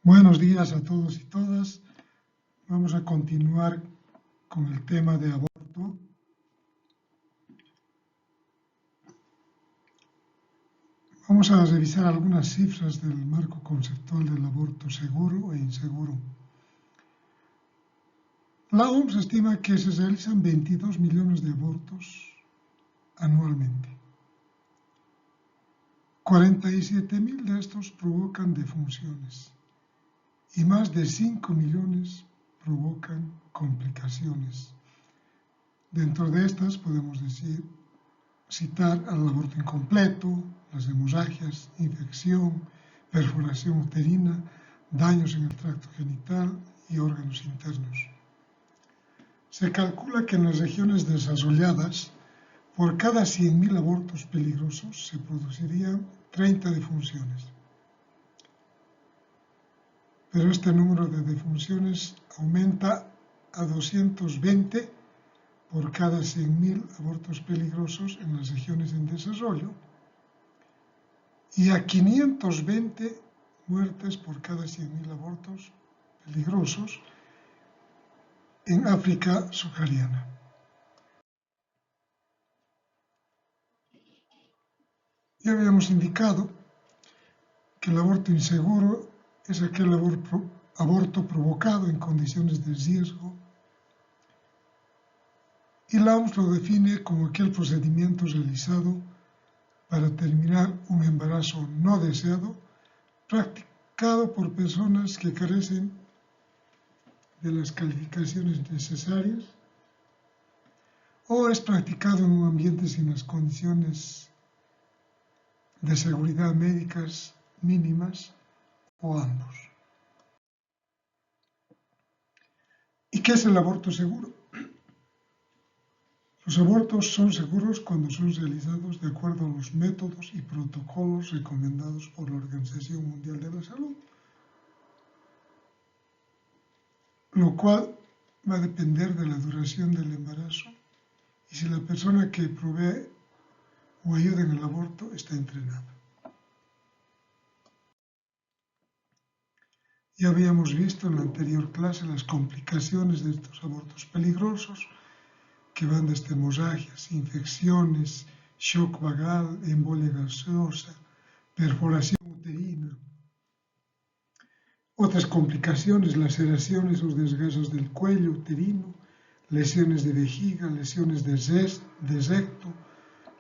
Buenos días a todos y todas. Vamos a continuar con el tema de aborto. Vamos a revisar algunas cifras del marco conceptual del aborto seguro e inseguro. La OMS estima que se realizan 22 millones de abortos anualmente. 47.000 de estos provocan defunciones y más de 5 millones provocan complicaciones. Dentro de estas podemos citar al aborto incompleto, las hemorragias, infección, perforación uterina, daños en el tracto genital y órganos internos. Se calcula que en las regiones desarrolladas, por cada 100.000 abortos peligrosos se producirían 30 defunciones. Pero este número de defunciones aumenta a 220 por cada 100.000 abortos peligrosos en las regiones en desarrollo y a 520 muertes por cada 100.000 abortos peligrosos en África subsahariana. Ya habíamos indicado que el aborto inseguro es aquel aborto provocado en condiciones de riesgo, y la OMS lo define como aquel procedimiento realizado para terminar un embarazo no deseado, practicado por personas que carecen de las calificaciones necesarias, o es practicado en un ambiente sin las condiciones de seguridad médicas mínimas, o ambos. ¿Y qué es el aborto seguro? Los abortos son seguros cuando son realizados de acuerdo a los métodos y protocolos recomendados por la Organización Mundial de la Salud, lo cual va a depender de la duración del embarazo y si la persona que provee o ayuda en el aborto está entrenada. Ya habíamos visto en la anterior clase las complicaciones de estos abortos peligrosos, que van desde hemorragias, infecciones, shock vagal, embolia gaseosa, perforación uterina. Otras complicaciones, laceraciones o desgarros del cuello uterino, lesiones de vejiga, lesiones de recto,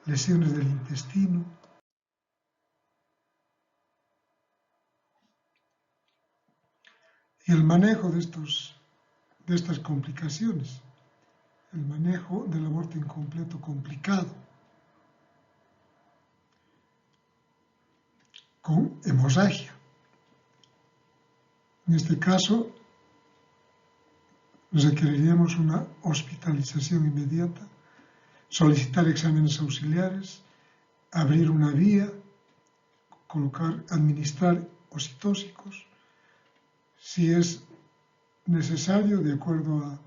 lesiones del intestino. Y el manejo de estas complicaciones, el manejo del aborto incompleto complicado, con hemorragia. En este caso, requeriríamos una hospitalización inmediata, solicitar exámenes auxiliares, abrir una vía, administrar oxitóxicos, si es necesario, de acuerdo a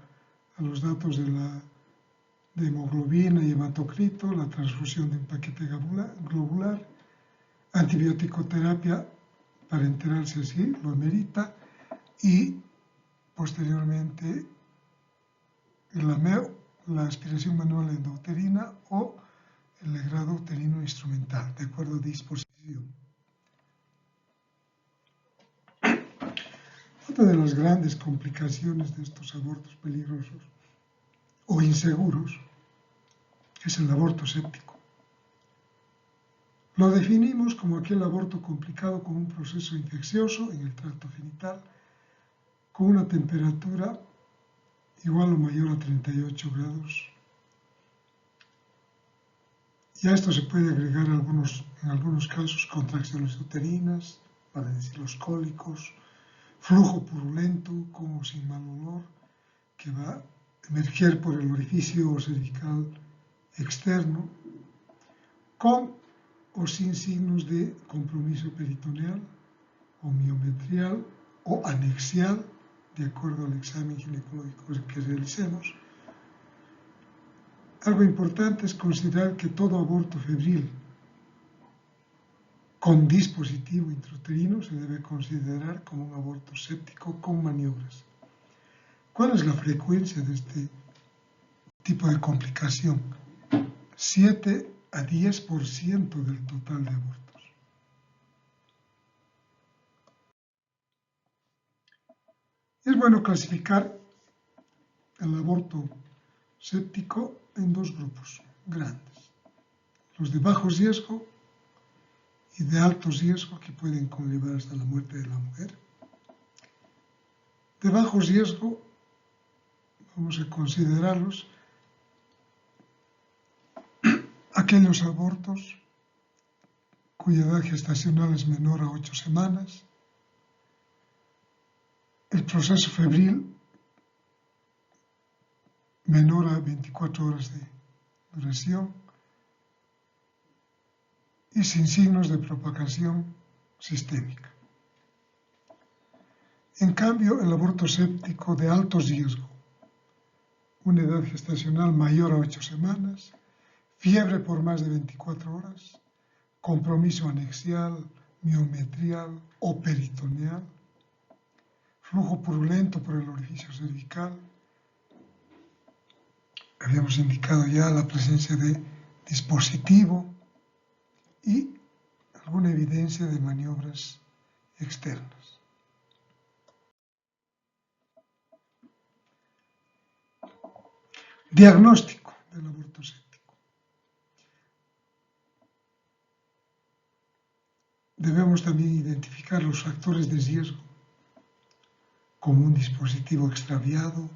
los datos de hemoglobina y hematocrito, la transfusión de un paquete globular, antibiótico-terapia para enterarse si lo amerita, y posteriormente la aspiración manual endouterina o el legrado uterino instrumental, de acuerdo a disposición. Otra de las grandes complicaciones de estos abortos peligrosos o inseguros es el aborto séptico. Lo definimos como aquel aborto complicado con un proceso infeccioso en el tracto genital, con una temperatura igual o mayor a 38 grados. Y a esto se puede agregar en algunos casos contracciones uterinas, para decir los cólicos, flujo purulento como sin mal olor, que va a emerger por el orificio cervical externo, con o sin signos de compromiso peritoneal o miometrial o anexial, de acuerdo al examen ginecológico que realicemos. Algo importante es considerar que todo aborto febril con dispositivo intrauterino se debe considerar como un aborto séptico con maniobras. ¿Cuál es la frecuencia de este tipo de complicación? 7 a 10% del total de abortos. Es bueno clasificar el aborto séptico en dos grupos grandes: los de bajo riesgo y de alto riesgo, que pueden conllevar hasta la muerte de la mujer. De bajo riesgo vamos a considerarlos aquellos abortos cuya edad gestacional es menor a 8 semanas, el proceso febril menor a 24 horas de duración y sin signos de propagación sistémica. En cambio, el aborto séptico de alto riesgo, una edad gestacional mayor a 8 semanas, fiebre por más de 24 horas, compromiso anexial, miometrial o peritoneal, flujo purulento por el orificio cervical. Habíamos indicado ya la presencia de dispositivo y alguna evidencia de maniobras externas. Diagnóstico del aborto séptico. Debemos también identificar los factores de riesgo, como un dispositivo extraviado,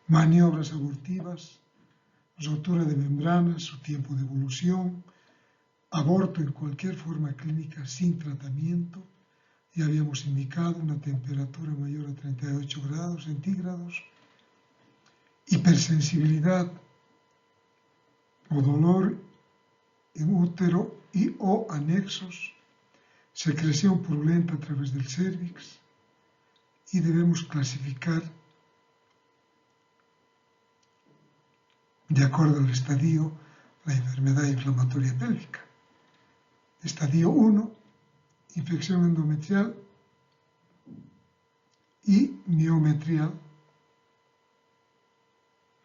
maniobras abortivas, rotura de membranas, su tiempo de evolución, aborto en cualquier forma clínica sin tratamiento. Ya habíamos indicado una temperatura mayor a 38 grados centígrados, hipersensibilidad o dolor en útero y o anexos, secreción purulenta a través del cérvix, y debemos clasificar de acuerdo al estadio la enfermedad inflamatoria pélvica. Estadio 1, infección endometrial y miometrial,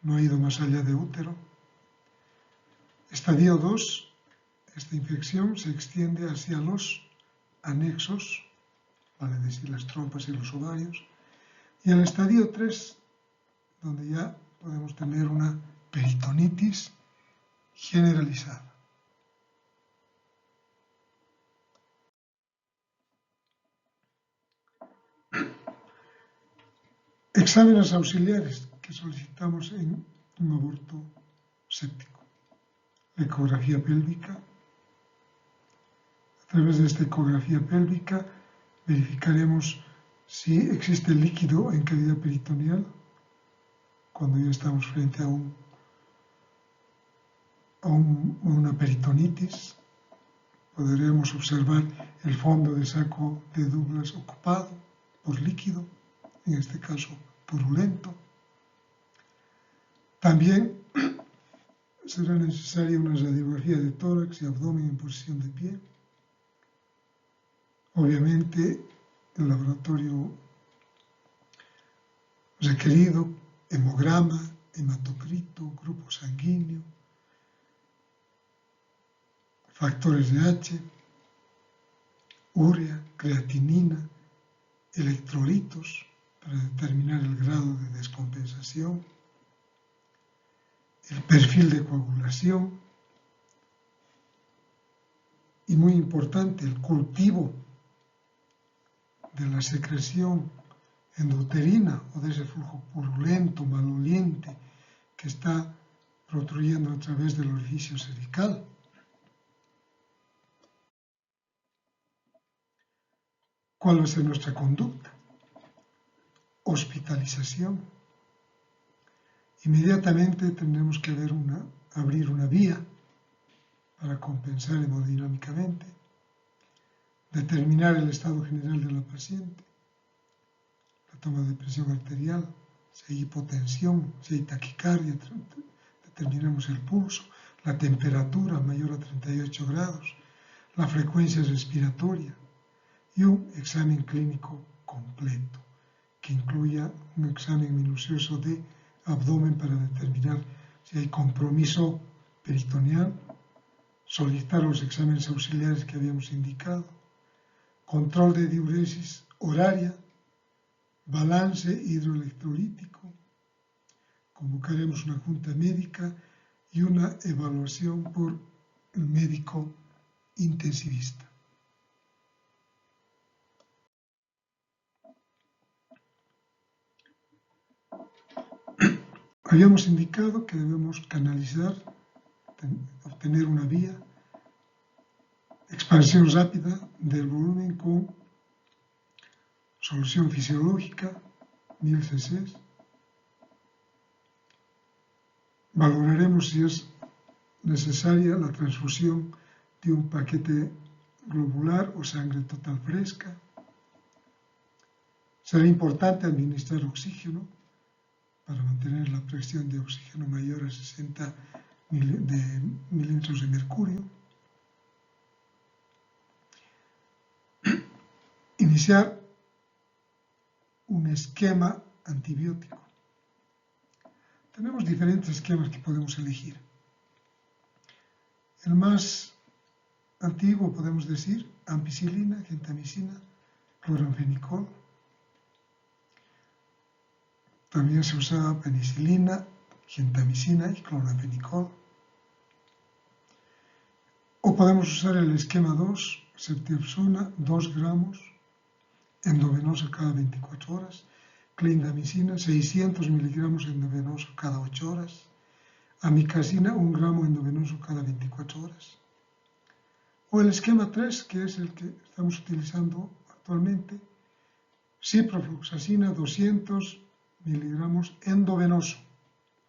no ha ido más allá de útero. Estadio 2, esta infección se extiende hacia los anexos, vale decir las trompas y los ovarios, y el estadio 3, donde ya podemos tener una peritonitis generalizada. Exámenes auxiliares que solicitamos en un aborto séptico. La ecografía pélvica. A través de esta ecografía pélvica verificaremos si existe líquido en cavidad peritoneal cuando ya estamos frente a una peritonitis. Podremos observar el fondo de saco de Douglas ocupado por líquido, en este caso purulento. También será necesaria una radiografía de tórax y abdomen en posición de pie. Obviamente, el laboratorio requerido: hemograma, hematocrito, grupo sanguíneo, factores de H, urea, creatinina, electrolitos para determinar el grado de descompensación, el perfil de coagulación y, muy importante, el cultivo de la secreción endouterina o de ese flujo purulento, maloliente que está protruyendo a través del orificio cervical. ¿Cuál va a ser nuestra conducta? Hospitalización. Inmediatamente tendremos que abrir una vía para compensar hemodinámicamente, determinar el estado general de la paciente, la toma de presión arterial, si hay hipotensión, si hay taquicardia, determinamos el pulso, la temperatura mayor a 38 grados, la frecuencia respiratoria y un examen clínico completo, que incluya un examen minucioso de abdomen para determinar si hay compromiso peritoneal, solicitar los exámenes auxiliares que habíamos indicado, control de diuresis horaria, balance hidroelectrolítico, convocaremos una junta médica y una evaluación por el médico intensivista. Habíamos indicado que debemos canalizar, obtener una vía, expansión rápida del volumen con solución fisiológica, 1000 cc. Valoraremos si es necesaria la transfusión de un paquete globular o sangre total fresca. Será importante administrar oxígeno para mantener la presión de oxígeno mayor a 60 milímetros de mercurio. Iniciar un esquema antibiótico. Tenemos diferentes esquemas que podemos elegir. El más antiguo, podemos decir, ampicilina, gentamicina, cloranfenicol. También se usaba penicilina, gentamicina y cloranfenicol. O podemos usar el esquema 2, ceftriaxona, 2 gramos, endovenoso cada 24 horas, clindamicina, 600 miligramos endovenoso cada 8 horas, amikacina, 1 gramo endovenoso cada 24 horas. O el esquema 3, que es el que estamos utilizando actualmente, ciprofloxacina, 200 miligramos endovenoso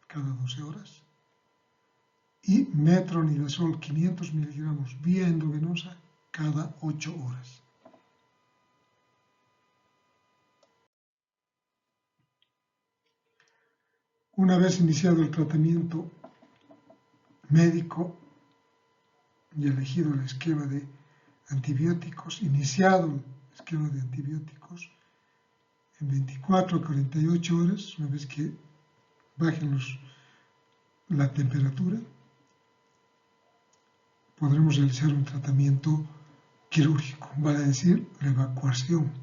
cada 12 horas y metronidazol, 500 miligramos vía endovenosa cada 8 horas. Una vez iniciado el tratamiento médico y elegido el esquema de antibióticos, iniciado el esquema de antibióticos, en 24 a 48 horas, una vez que bajen la temperatura, podremos realizar un tratamiento quirúrgico, vale decir, la evacuación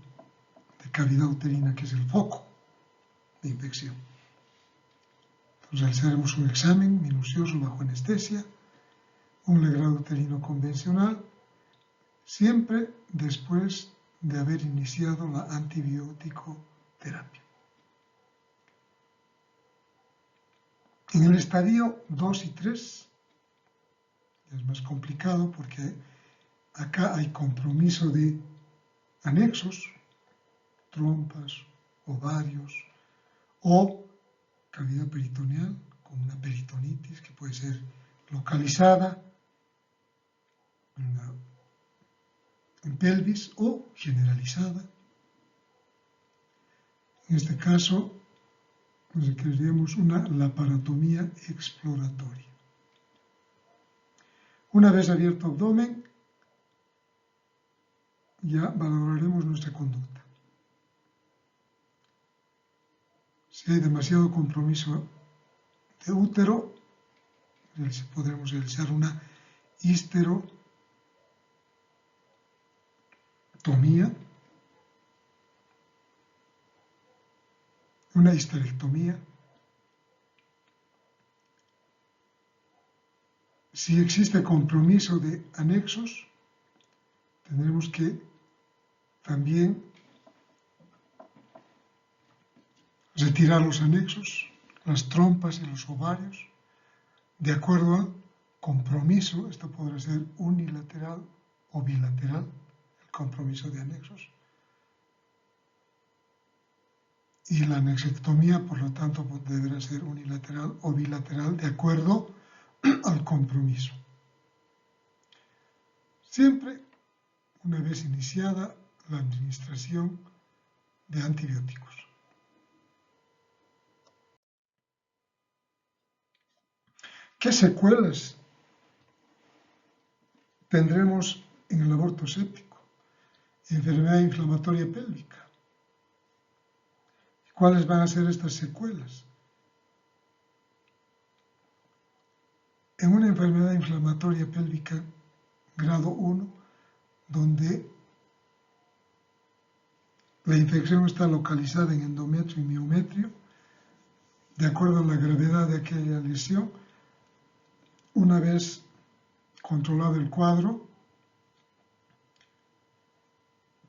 de cavidad uterina, que es el foco de infección. Entonces, realizaremos un examen minucioso bajo anestesia, un legrado uterino convencional, siempre después de haber iniciado la antibiótico terapia. En el estadio 2 y 3 es más complicado porque acá hay compromiso de anexos, trompas, ovarios o cavidad peritoneal con una peritonitis que puede ser localizada en pelvis o generalizada. En este caso, requeriríamos una laparotomía exploratoria. Una vez abierto abdomen, ya valoraremos nuestra conducta. Si hay demasiado compromiso de útero, podremos realizar una histerectomía, Si existe compromiso de anexos, tendremos que también retirar los anexos, las trompas y los ovarios, de acuerdo al compromiso. Esto podrá ser unilateral o bilateral, el compromiso de anexos. Y la anexectomía, por lo tanto, deberá ser unilateral o bilateral de acuerdo al compromiso. Siempre una vez iniciada la administración de antibióticos. ¿Qué secuelas tendremos en el aborto séptico, enfermedad inflamatoria pélvica. ¿Cuáles van a ser estas secuelas? En una enfermedad inflamatoria pélvica grado 1, donde la infección está localizada en endometrio y miometrio, de acuerdo a la gravedad de aquella lesión, una vez controlado el cuadro,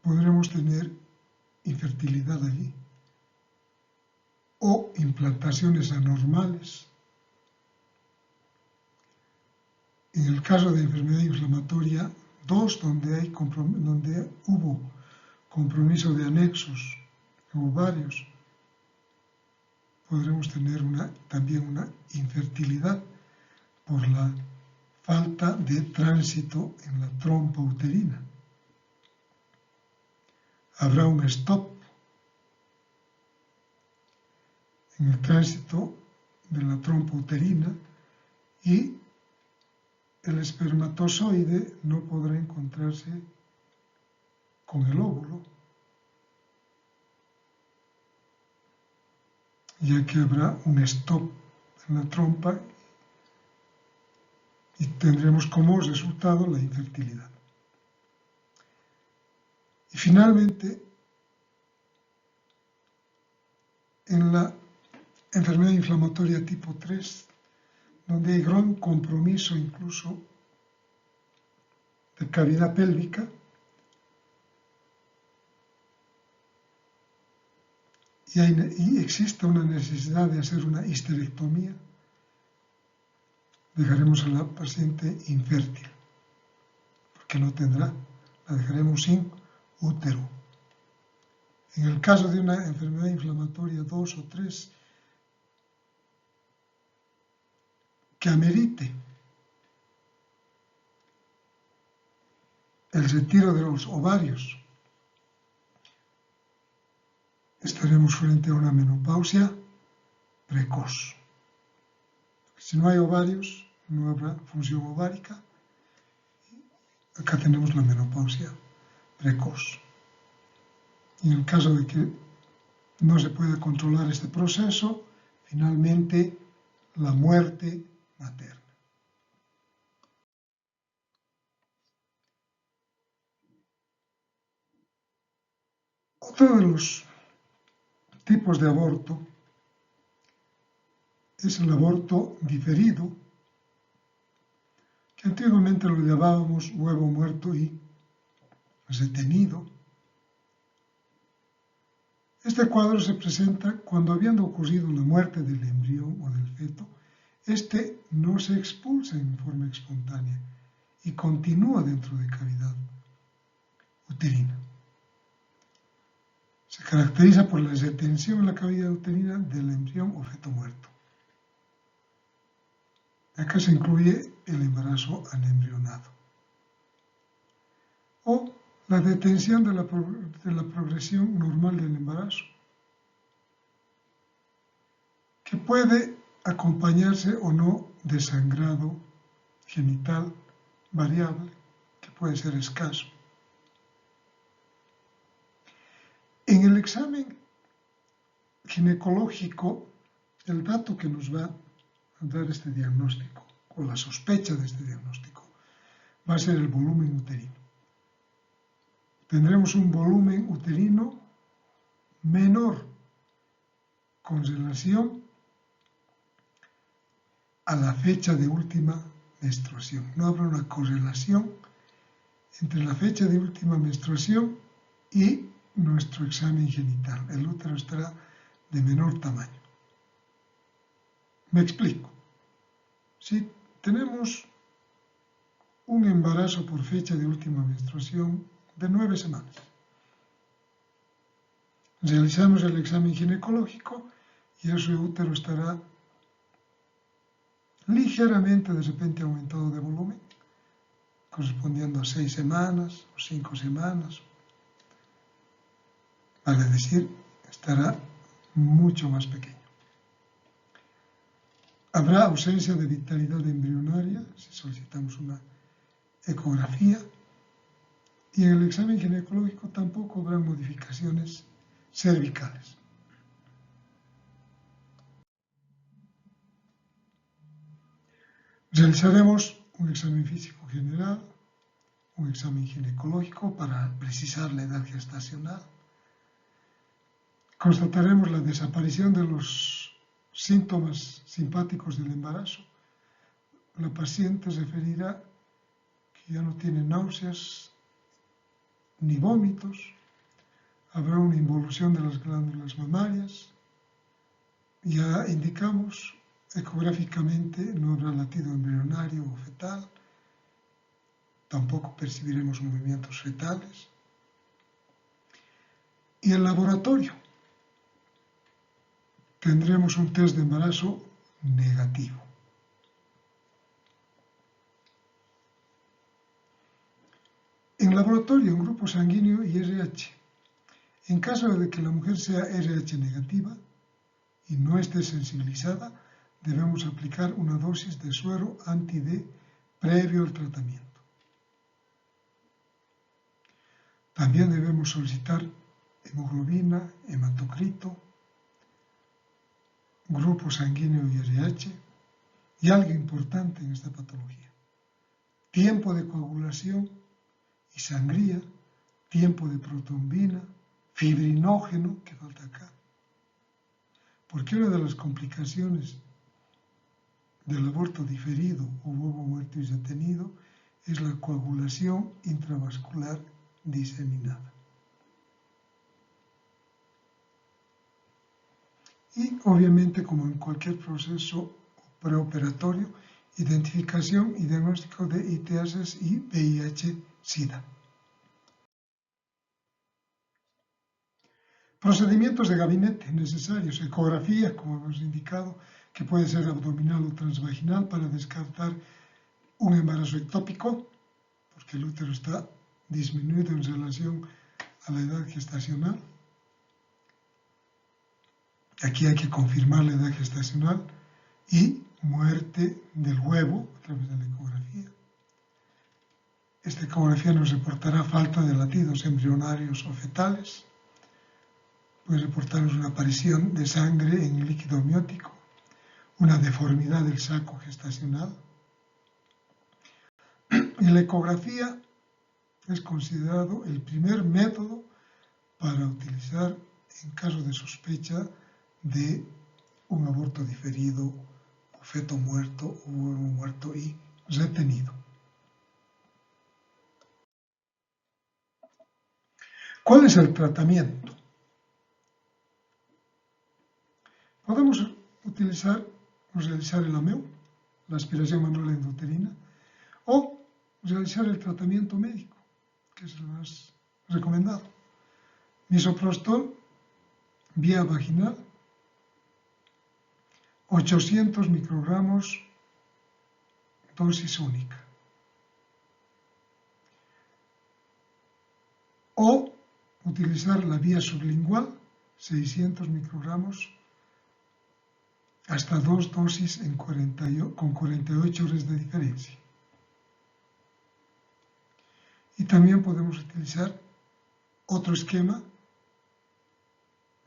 podremos tener infertilidad allí o implantaciones anormales. En el caso de enfermedad inflamatoria 2, donde hubo compromiso de anexos ovarios, podremos tener también una infertilidad por la falta de tránsito en la trompa uterina. Habrá un stop en el tránsito de la trompa uterina y el espermatozoide no podrá encontrarse con el óvulo, ya que habrá un stop en la trompa y tendremos como resultado la infertilidad. Y finalmente, en la enfermedad inflamatoria tipo 3, donde hay gran compromiso incluso de cavidad pélvica, y existe una necesidad de hacer una histerectomía, dejaremos a la paciente infértil, porque no tendrá, la dejaremos sin útero. En el caso de una enfermedad inflamatoria 2 o 3, que amerite el retiro de los ovarios, estaremos frente a una menopausia precoz. Si no hay ovarios, no habrá función ovárica. Acá tenemos la menopausia precoz. Y en el caso de que no se pueda controlar este proceso, finalmente la muerte materna. Otro de los tipos de aborto es el aborto diferido, que antiguamente lo llamábamos huevo muerto y retenido. Este cuadro se presenta cuando, habiendo ocurrido la muerte del embrión o del feto, este no se expulsa en forma espontánea y continúa dentro de cavidad uterina. Se caracteriza por la retención en la cavidad uterina del embrión o feto muerto. Acá se incluye el embarazo anembrionado. O la detención de la progresión normal del embarazo, que puede acompañarse o no de sangrado genital variable, que puede ser escaso. En el examen ginecológico, el dato que nos va a dar este diagnóstico, o la sospecha de este diagnóstico, va a ser el volumen uterino. Tendremos un volumen uterino menor con relación a la fecha de última menstruación. No habrá una correlación entre la fecha de última menstruación y nuestro examen genital. El útero estará de menor tamaño. Me explico. Si tenemos un embarazo por fecha de última menstruación de 9 semanas, realizamos el examen ginecológico y ese útero estará ligeramente de repente aumentado de volumen, correspondiendo a 6 semanas o 5 semanas. Vale decir, estará mucho más pequeño. Habrá ausencia de vitalidad embrionaria si solicitamos una ecografía y en el examen ginecológico tampoco habrá modificaciones cervicales. Realizaremos un examen físico general, un examen ginecológico para precisar la edad gestacional. Constataremos la desaparición de los síntomas simpáticos del embarazo. La paciente referirá que ya no tiene náuseas ni vómitos. Habrá una involución de las glándulas mamarias. Ya indicamos, ecográficamente no habrá latido embrionario o fetal. Tampoco percibiremos movimientos fetales. Y el laboratorio. Tendremos un test de embarazo negativo. En laboratorio, en grupo sanguíneo y RH. En caso de que la mujer sea RH negativa y no esté sensibilizada, debemos aplicar una dosis de suero anti-D previo al tratamiento. También debemos solicitar hemoglobina, hematocrito, grupo sanguíneo y RH, y algo importante en esta patología: tiempo de coagulación y sangría, tiempo de protrombina, fibrinógeno, que falta acá. Porque una de las complicaciones del aborto diferido o huevo muerto y retenido es la coagulación intravascular diseminada. Y obviamente, como en cualquier proceso preoperatorio, identificación y diagnóstico de ITS y VIH-Sida. Procedimientos de gabinete necesarios: ecografía, como hemos indicado, que puede ser abdominal o transvaginal, para descartar un embarazo ectópico, porque el útero está disminuido en relación a la edad gestacional. Aquí hay que confirmar la edad gestacional, y muerte del huevo a través de la ecografía. Esta ecografía nos reportará falta de latidos embrionarios o fetales. Puede reportarnos una aparición de sangre en el líquido amniótico, una deformidad del saco gestacional. Y la ecografía es considerado el primer método para utilizar en caso de sospecha de un aborto diferido, o feto muerto, o huevo muerto y retenido. ¿Cuál es el tratamiento? Podemos utilizar o realizar el AMEU, la aspiración manual endouterina, o realizar el tratamiento médico, que es el más recomendado. Misoprostol vía vaginal, 800 microgramos, dosis única. O utilizar la vía sublingual, 600 microgramos, hasta 2 dosis con 48 horas de diferencia. Y también podemos utilizar otro esquema,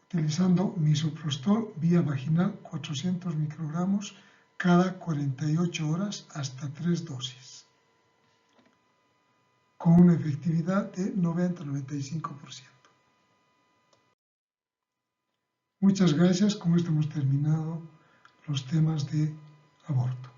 utilizando misoprostol vía vaginal, 400 microgramos cada 48 horas hasta 3 dosis, con una efectividad de 90-95%. Muchas gracias. Con esto hemos terminado los temas de aborto.